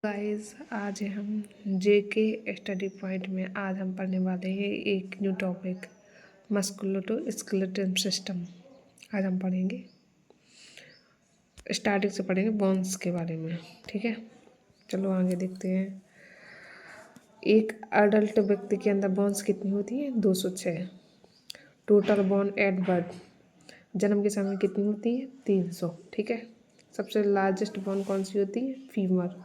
Guys आज हम जेके study point में आज हम पढ़ने वाले हैं एक न्यू टॉपिक मस्कुलोस्केलेटल सिस्टम। आज हम पढ़ेंगे, स्टार्टिंग से पढ़ेंगे बोन्स के बारे में। ठीक है, चलो आगे देखते हैं। एक अडल्ट व्यक्ति के अंदर बोन्स कितनी होती है? 206। टोटल बोन एट बर्थ, जन्म के समय कितनी होती है? 300। ठीक है, सबसे लार्जेस्ट बोन कौन सी होती है? फीमर।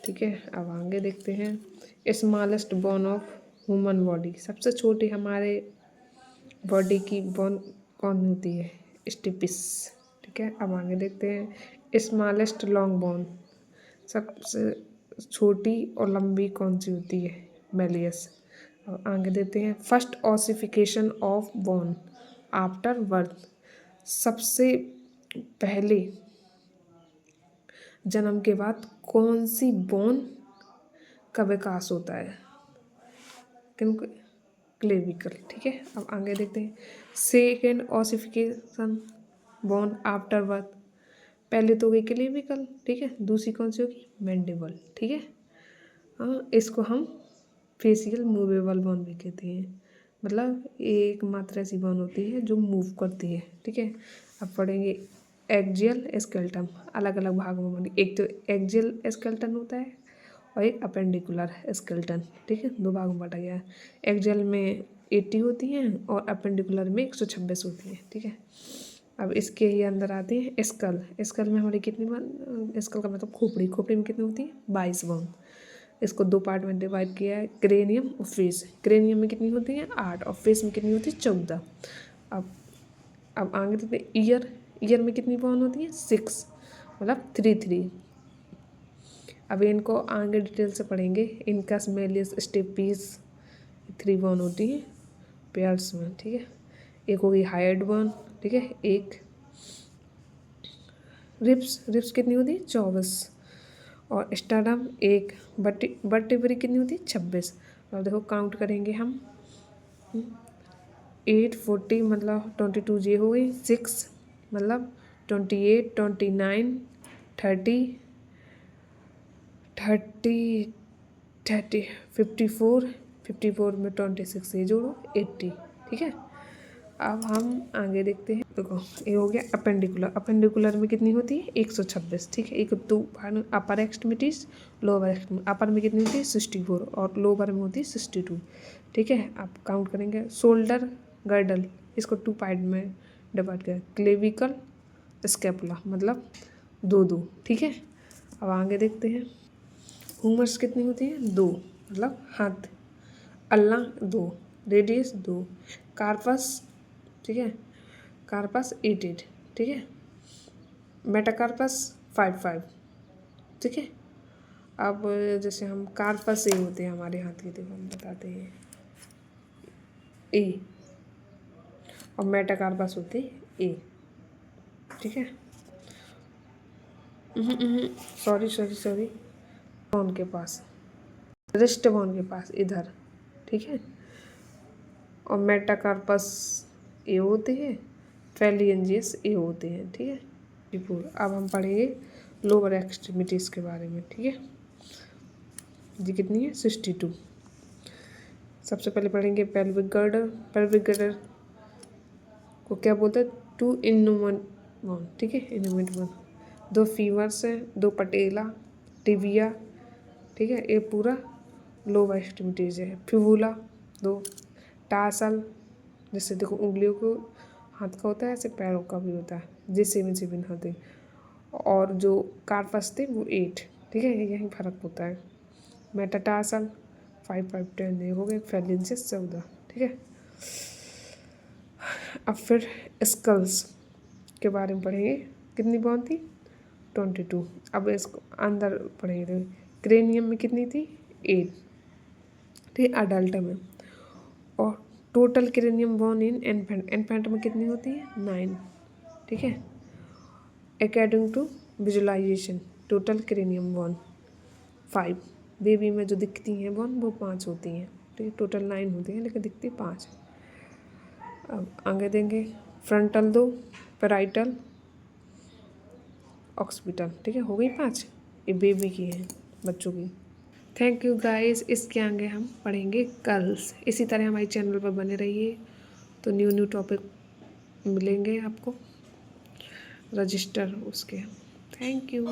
ठीक है, अब आगे देखते हैं। Smallest bone of human body, सबसे छोटी हमारे बॉडी की बोन कौन होती है? स्टिपिस। ठीक है, अब आगे देखते हैं। स्मॉलेस्ट लॉन्ग बोन, सबसे छोटी और लंबी कौन सी होती है? मेलियस। अब आगे देखते हैं। First ossification of bone after birth, सबसे पहले जन्म के बाद कौन सी बोन का विकास होता है? क्लेविकल। ठीक है, अब आगे देखते हैं। Second ossification bone after birth, पहले तो हो गई क्लेविकल। ठीक है, दूसरी कौन सी होगी? मैंडिबल। ठीक है, हाँ, इसको हम फेसियल मूवेबल बोन भी कहते हैं, मतलब एक मात्र ऐसी बोन होती है जो मूव करती है। ठीक है, अब पढ़ेंगे एक्जियल स्केलेटन। अलग अलग भागों में बनी, एक तो एक्जियल स्केलेटन होता है और एक अपेंडिकुलर स्केलेटन। ठीक है, दो भागों में बांटा गया है। एक्जियल में 80 होती हैं और अपेंडिकुलर में 126 होती हैं। ठीक है, अब इसके ही अंदर आती है स्कल। स्कल में हमारी कितनी बोन? स्कल का मतलब खोपड़ी। खोपड़ी में कितनी होती है? 22 बोन। इसको दो पार्ट में डिवाइड किया है, क्रेनियम और फेस। क्रेनियम में कितनी होती है? 8 और फेस में कितनी होती है? 14। अब आगे देखते हैं। ईयर। ईयर में कितनी बोन होती है? 6, मतलब 3। अब इनको आगे डिटेल से पढ़ेंगे। इनकस, मेलियस, स्टेपीस, 3 बोन होती है पेयर्स में। ठीक है, एक होगी हाइड बोन। ठीक है, एक रिप्स। रिप्स कितनी होती है? 24 और स्टार्डम एक। वर्टिब्री कितनी होती है? 26। और देखो काउंट करेंगे हम, 8, 40 मतलब 22 ये हो गई, 6 मतलब 28, 29, 30, 54 में 26 ये जोड़ो 80। ठीक है, अब हम आगे देखते हैं। देखो ये हो गया अपेंडिकुलर। अपेंडिकुलर में कितनी होती है? 126। ठीक है, एक दो अपर एक्सट्रीमिटीज, लोअर एक्सट्रीमिटी। अपर में कितनी होती है? 64 और लोअर में होती है 62। ठीक है, आप काउंट करेंगे। शोल्डर गर्डल, इसको 2 पार्ट में डिवाइड करें, क्लेविकल स्कैपुला, मतलब 2। ठीक है, अब आगे देखते हैं। ह्यूमर्स कितनी होती है? 2, मतलब हाथ। Ulna 2, radius 2, carpus. ठीक है, कार्पस 8। ठीक है, मेटाकार्पस 5। ठीक है, अब जैसे हम कार्पस ए होते हैं हमारे हाथ के, देखो हम बताते हैं ए, और मेटाकार्पस होते हैं ए। ठीक है, सॉरी बोन के पास, रिस्ट बोन के पास इधर। ठीक है, और मेटाकार्पस ए होते हैं, फेलियंजियस ए होते हैं। ठीक है, अब हम पढ़ेंगे लोअर एक्सट्रीमिटीज़ के बारे में। ठीक है, जी कितनी है? 62। सबसे पहले पढ़ेंगे पेल्विक गर्डर। पेल्विक गर्डर को क्या बोलते हैं? 2 इन्यूमेंट बोन। ठीक है, इन्यूमेंट बोन, 2 फीमर्स हैं, 2 पटेला, टिबिया। ठीक है, ये पूरा लोअर एक्सट्रीमिटीज है। फिबुला 2, टार्सल, जैसे देखो उंगलियों को हाथ का होता है, ऐसे पैरों का भी होता है, जिससे में से भी होते हैं। और जो कार्पस थे वो 8। ठीक है, यही फर्क होता है। मेटाटार्सल 5, 5, 10 ये हो गए। फेलिंजियस 14। ठीक है, अब फिर स्कल्स के बारे में पढ़ेंगे। कितनी बोन थी? 22। अब इसको अंदर पढ़ेंगे। क्रेनियम में कितनी थी? 8। ठीक है, अडल्ट में। और total cranium bone in infant, infant में कितनी होती है? 9। ठीक है, according to visualisation total cranium bone 5। Baby में जो दिखती हैं बोन वो 5 होती हैं। ठीक है, टोटल 9 होती हैं लेकिन दिखती 5। अब आगे देंगे। Frontal 2, parietal, occipital. ठीक है, हो गई 5, ये बेबी की है। बच्चों की। Thank you guys. इसके आगे हम पढ़ेंगे कर्ल्स। इसी तरह हमारे चैनल पर बने रहिए, तो न्यू टॉपिक मिलेंगे आपको, रजिस्टर उसके। Thank you.